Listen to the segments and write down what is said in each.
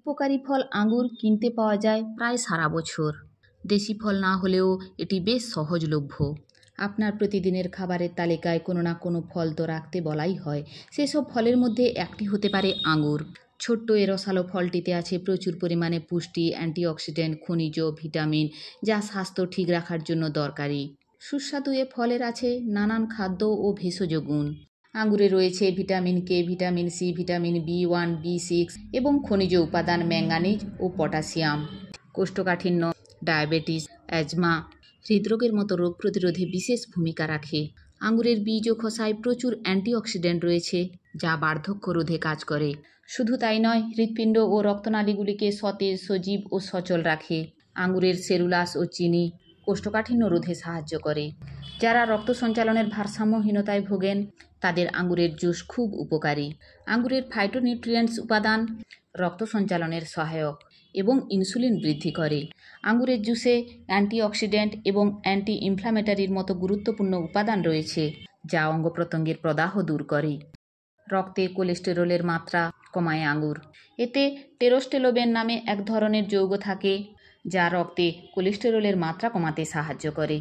উপকারী ফল আঙুর কিনতে পাওয়া যায় প্রায় সারা বছর। দেশি ফল না হলেও এটি বেশ সহজলভ্য। আপনার প্রতিদিনের খাবারের তালিকায় কোনো না কোনো ফল তো রাখতে বলাই হয়। সেসব ফলের মধ্যে একটি হতে পারে আঙুর। ছোট্ট এ রসালো ফলটিতে আছে প্রচুর পরিমাণে পুষ্টি, অ্যান্টিঅক্সিডেন্ট, খনিজ, ভিটামিন, যা স্বাস্থ্য ঠিক রাখার জন্য দরকারি। সুস্বাদু এ ফলের আছে নানান খাদ্য ও ভেষজ গুণ। আঙুরে রয়েছে vitamin K, vitamin C, vitamin B one, বি6 এবং খনিজ উপাদান ম্যাঙ্গানিজ ও পটাশিয়াম। কোষ্ঠকাঠিন্য, ডায়াবেটিস, অ্যাজমা, হৃদরোগের মতো রোগ প্রতিরোধে বিশেষ ভূমিকা রাখে। আঙুরের বীজ ও খোসায় প্রচুর অ্যান্টিঅক্সিডেন্ট রয়েছে, যা বার্ধক্য রোধে কাজ করে। শুধু তাই নয়, হৃৎপিণ্ড ও রক্তনালীগুলিকে সতেজ, সজীব ও সচল রাখে। আঙুরের সেলুলাস ও চিনি কোষ্ঠকাঠিন্য রোধে সাহায্য করে। যারা রক্ত সঞ্চালনের ভারসাম্যহীনতায় ভোগেন তাদের আঙুরের জুস খুব উপকারী। আঙুরের ফাইটোনিউট্রিয়েন্টস উপাদান রক্ত সঞ্চালনের সহায়ক এবং ইনসুলিন বৃদ্ধি করে। আঙুরের জুসে অ্যান্টিঅক্সিডেন্ট এবং অ্যান্টি ইনফ্ল্যামেটরির মতো গুরুত্বপূর্ণ উপাদান রয়েছে, যা অঙ্গ প্রত্যঙ্গের প্রদাহ দূর করে। রক্তে কোলেস্টেরলের মাত্রা কমায় আঙুর। এতে টেরোস্টেলোবেন নামে এক ধরনের যৌগ থাকে, যা রক্তে কোলেস্টেরলের মাত্রা কমাতে সাহায্য করে।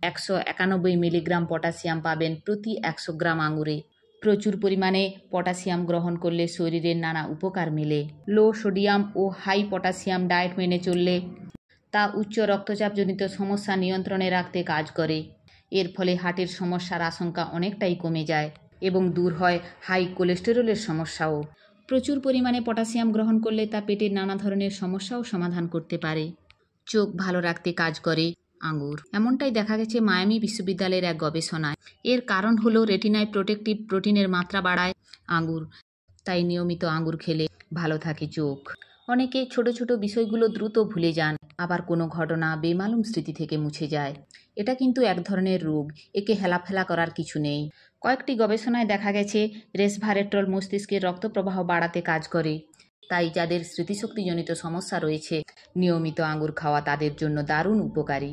191 মিলিগ্রাম পটাশিয়াম পাবেন প্রতি 100 গ্রাম আঙুরে। প্রচুর পরিমাণে পটাশিয়াম গ্রহণ করলে শরীরের নানা উপকার মেলে। লো সোডিয়াম ও হাই পটাশিয়াম ডায়েট মেনে চললে তা উচ্চ রক্তচাপজনিত সমস্যা নিয়ন্ত্রণে রাখতে কাজ করে। এর ফলে হার্টের সমস্যার আশঙ্কা অনেকটাই কমে যায় এবং দূর হয় হাই কোলেস্টেরলের সমস্যাও। প্রচুর পরিমাণে পটাশিয়াম গ্রহণ করলে তা পেটের নানা ধরনের সমস্যাও সমাধান করতে পারে। চোখ ভালো রাখতে কাজ করে আঙুর, এমনটাই দেখা গেছে মায়ামি বিশ্ববিদ্যালয়ের এক গবেষণায়। এর কারণ হলো রেটিনায় প্রোটেক্টিভ প্রোটিনের মাত্রা বাড়ায় আঙুর, তাই নিয়মিত আঙুর খেলে ভালো থাকে চোখ। অনেকে ছোট ছোট বিষয়গুলো দ্রুত ভুলে যান, আবার কোনো ঘটনা বেমালুম স্মৃতি থেকে মুছে যায়। এটা কিন্তু এক ধরনের রোগ, একে হেলাফেলা করার কিছু নেই। কয়েকটি গবেষণায় দেখা গেছে রেসভারেট্রল মস্তিষ্কের রক্তপ্রবাহ বাড়াতে কাজ করে। তাই যাদের স্মৃতিশক্তিজনিত সমস্যা রয়েছে, নিয়মিত আঙুর খাওয়া তাদের জন্য দারুণ উপকারী।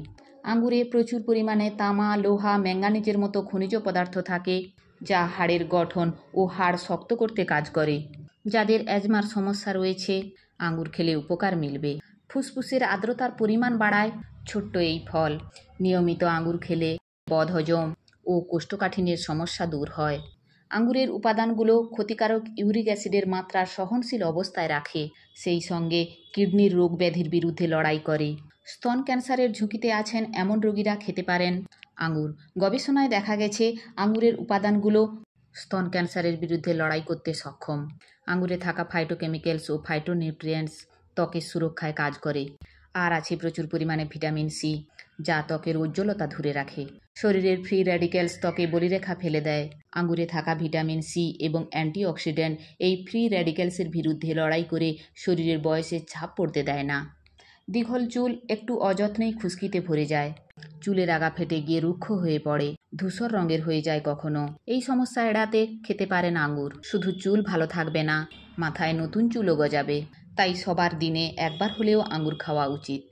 আঙুরে প্রচুর পরিমাণে তামা, লোহা, ম্যাঙ্গানিজের মতো খনিজ পদার্থ থাকে, যা হাড়ের গঠন ও হাড় শক্ত করতে কাজ করে। যাদের অ্যাজমার সমস্যা রয়েছে, আঙুর খেলে উপকার মিলবে। ফুসফুসের আর্দ্রতার পরিমাণ বাড়ায় ছোট্ট এই ফল। নিয়মিত আঙুর খেলে বদহজম ও কোষ্ঠকাঠিন্যের সমস্যা দূর হয়। আঙুরের উপাদানগুলো ক্ষতিকারক ইউরিক অ্যাসিডের মাত্রা সহনশীল অবস্থায় রাখে, সেই সঙ্গে কিডনির রোগ ব্যাধির বিরুদ্ধে লড়াই করে। স্তন ক্যান্সারের ঝুঁকিতে আছেন এমন রোগীরা খেতে পারেন আঙুর। গবেষণায় দেখা গেছে আঙুরের উপাদানগুলো স্তন ক্যান্সারের বিরুদ্ধে লড়াই করতে সক্ষম। আঙুরে থাকা ফাইটোকেমিক্যালস ও ফাইটোনিউট্রিয়েন্টস ত্বকের সুরক্ষায় কাজ করে। আর আছে প্রচুর পরিমাণে ভিটামিন সি, যা ত্বকের উজ্জ্বলতা ধরে রাখে। শরীরের ফ্রি র্যাডিক্যালস ত্বকে বলিরেখা ফেলে দেয়। আঙুরে থাকা ভিটামিন সি এবং অ্যান্টিঅক্সিডেন্ট এই ফ্রি র্যাডিক্যালসের বিরুদ্ধে লড়াই করে শরীরের বয়সের ছাপ পড়তে দেয় না। দীঘল চুল একটু অযত্নেই খুশকিতে ভরে যায়, চুলের আগা ফেটে গিয়ে রুক্ষ হয়ে পড়ে, ধূসর রঙের হয়ে যায় কখনো। এই সমস্যা এড়াতে খেতে পারেন আঙুর। শুধু চুল ভালো থাকবে না, মাথায় নতুন চুলও গজাবে। তাই সবার দিনে একবার হলেও আঙুর খাওয়া উচিত।